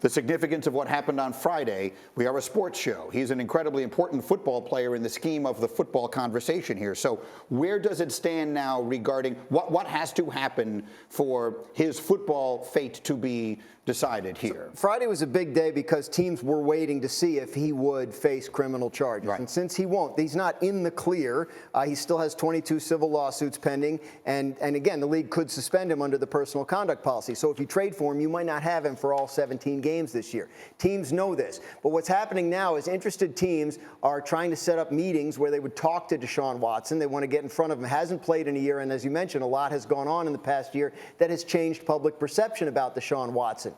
The significance of what happened on Friday. We are a sports show. He's an incredibly important football player in the scheme of the football conversation here. So where does it stand now regarding what has to happen for his football fate to be decided here? So Friday was a big day because teams were waiting to see if he would face criminal charges. Right. And since he won't, he's not in the clear. He still has 22 civil lawsuits pending. And again, the league could suspend him under the personal conduct policy. So if you trade for him, you might not have him for all 17 games this year. Teams know this. But what's happening now is interested teams are trying to set up meetings where they would talk to Deshaun Watson. They want to get in front of him. Hasn't played in a year. And as you mentioned, a lot has gone on in the past year that has changed public perception about Deshaun Watson.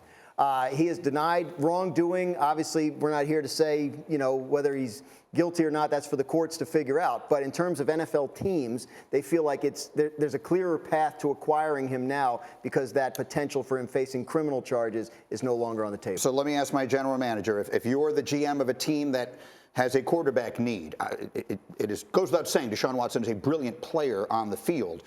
He has denied wrongdoing. Obviously, we're not here to say, whether he's guilty or not. That's for the courts to figure out. But in terms of NFL teams, they feel like there's a clearer path to acquiring him now because that potential for him facing criminal charges is no longer on the table. So let me ask my general manager, if you're the GM of a team that has a quarterback need, it goes without saying Deshaun Watson is a brilliant player on the field.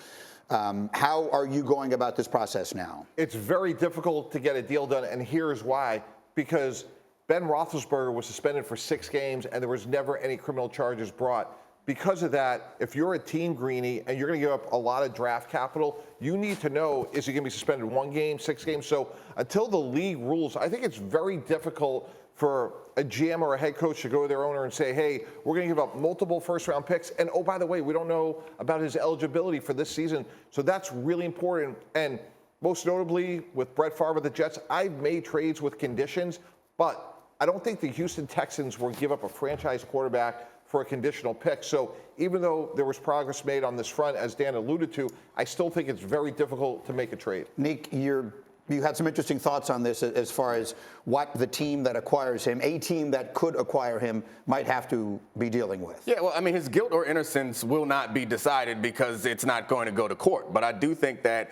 How are you going about this process now? It's very difficult to get a deal done, and here's why. Because Ben Roethlisberger was suspended for 6 games, and there was never any criminal charges brought. Because of that, if you're a team, Greeny, and you're going to give up a lot of draft capital, you need to know, is he going to be suspended 1 game, 6 games? So until the league rules, I think it's very difficult for a GM or a head coach to go to their owner and say, hey, we're going to give up multiple first-round picks. And, oh, by the way, we don't know about his eligibility for this season. So that's really important. And most notably with Brett Favre of the Jets, I've made trades with conditions, but I don't think the Houston Texans will give up a franchise quarterback for a conditional pick. So even though there was progress made on this front, as Dan alluded to, I still think it's very difficult to make a trade. Nick, you had some interesting thoughts on this as far as what the team that acquires him, a team that could acquire him, might have to be dealing with. Yeah, well, I mean, his guilt or innocence will not be decided because it's not going to go to court. But I do think that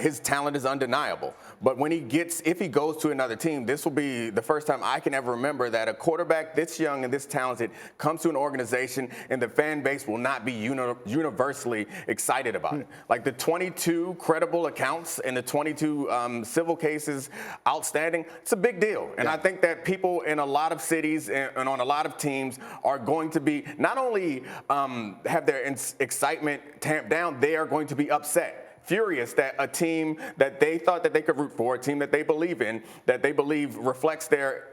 his talent is undeniable. But if he goes to another team, this will be the first time I can ever remember that a quarterback this young and this talented comes to an organization and the fan base will not be universally excited about it. Like the 22 credible accounts and the 22 civil cases outstanding, it's a big deal. And I think that people in a lot of cities and on a lot of teams are going to be not only have their excitement tamped down, they are going to be upset. Furious that a team that they thought that they could root for, a team that they believe in, that they believe reflects their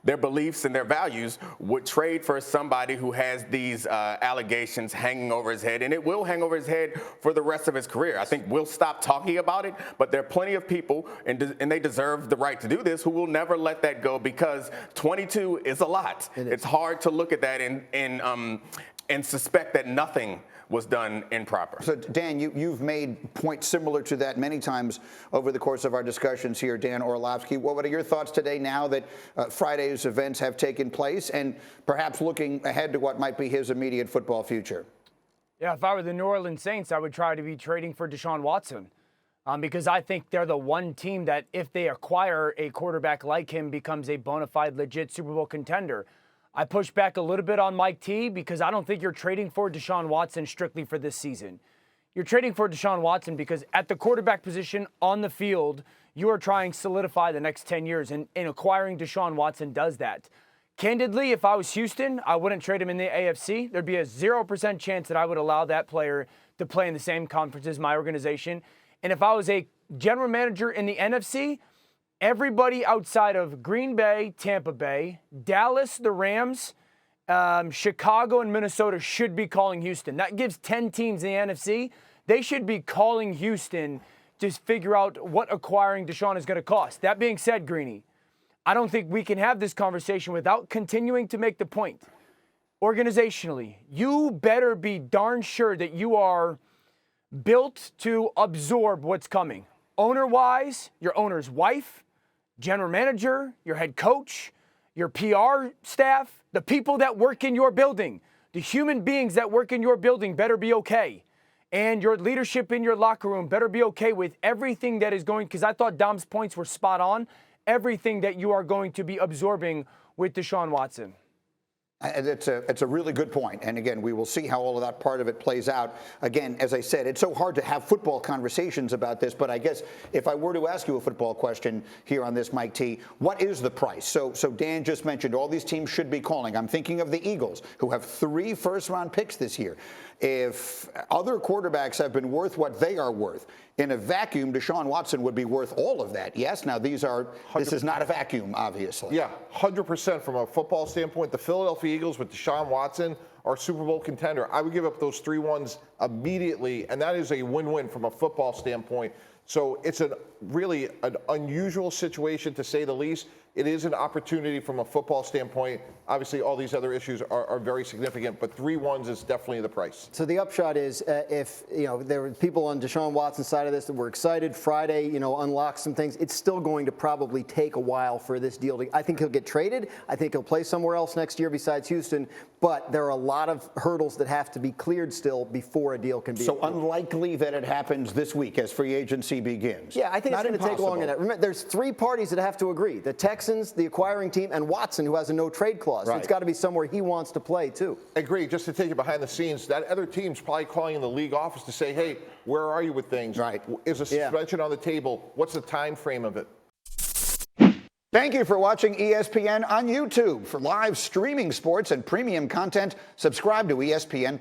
beliefs and their values, would trade for somebody who has these allegations hanging over his head, and it will hang over his head for the rest of his career. I think we'll stop talking about it, but there are plenty of people, and they deserve the right to do this, who will never let that go because 22 is a lot. It's hard to look at that and suspect that nothing was done improper. So, Dan, you've made points similar to that many times over the course of our discussions here, Dan Orlovsky. What are your thoughts today now that Friday's events have taken place and perhaps looking ahead to what might be his immediate football future? Yeah, if I were the New Orleans Saints, I would try to be trading for Deshaun Watson because I think they're the one team that if they acquire a quarterback like him becomes a bona fide, legit Super Bowl contender. I push back a little bit on Mike T because I don't think you're trading for Deshaun Watson strictly for this season. You're trading for Deshaun Watson because at the quarterback position on the field, you are trying to solidify the next 10 years, and acquiring Deshaun Watson does that. Candidly, if I was Houston, I wouldn't trade him in the AFC. There'd be a 0% chance that I would allow that player to play in the same conference as my organization. And if I was a general manager in the NFC, everybody outside of Green Bay, Tampa Bay, Dallas, the Rams, Chicago, and Minnesota should be calling Houston. That gives 10 teams in the NFC. They should be calling Houston to figure out what acquiring Deshaun is going to cost. That being said, Greeny, I don't think we can have this conversation without continuing to make the point. Organizationally, you better be darn sure that you are built to absorb what's coming. Owner-wise, your owner's wife, general manager, your head coach, your PR staff, the people that work in your building, the human beings that work in your building better be okay. And your leadership in your locker room better be okay with everything that is going, because I thought Dom's points were spot on, everything that you are going to be absorbing with Deshaun Watson. And it's a really good point. And again, we will see how all of that part of it plays out. Again, as I said, it's so hard to have football conversations about this, but I guess if I were to ask you a football question here on this, Mike T, what is the price? So Dan just mentioned all these teams should be calling. I'm thinking of the Eagles, who have 3 first-round picks this year. If other quarterbacks have been worth what they are worth, in a vacuum, Deshaun Watson would be worth all of that. Yes, now this is not a vacuum, obviously. Yeah, 100% from a football standpoint. The Philadelphia Eagles with Deshaun Watson are Super Bowl contender. I would give up those 3 ones immediately, and that is a win-win from a football standpoint. So it's really an unusual situation, to say the least. It is an opportunity from a football standpoint. Obviously, all these other issues are very significant, but 3 ones is definitely the price. So the upshot is, if there were people on Deshaun Watson's side of this that were excited, Friday, unlock some things, it's still going to probably take a while for this deal to. I think he'll get traded. I think he'll play somewhere else next year besides Houston. But there are a lot of hurdles that have to be cleared still before a deal can be. So unlikely that it happens this week as free agency begins. Yeah, I think Not it's going to take longer than that. Remember, there's 3 parties that have to agree: the Texans, the acquiring team, and Watson, who has a no-trade clause. So Right. it's got to be somewhere he wants to play too. Agree. Just to take it behind the scenes, that other team's probably calling in the league office to say, hey, where are you with things? Right. Is a suspension on the table? What's the time frame of it? Thank you for watching ESPN on YouTube. For live streaming sports and premium content, subscribe to ESPN+.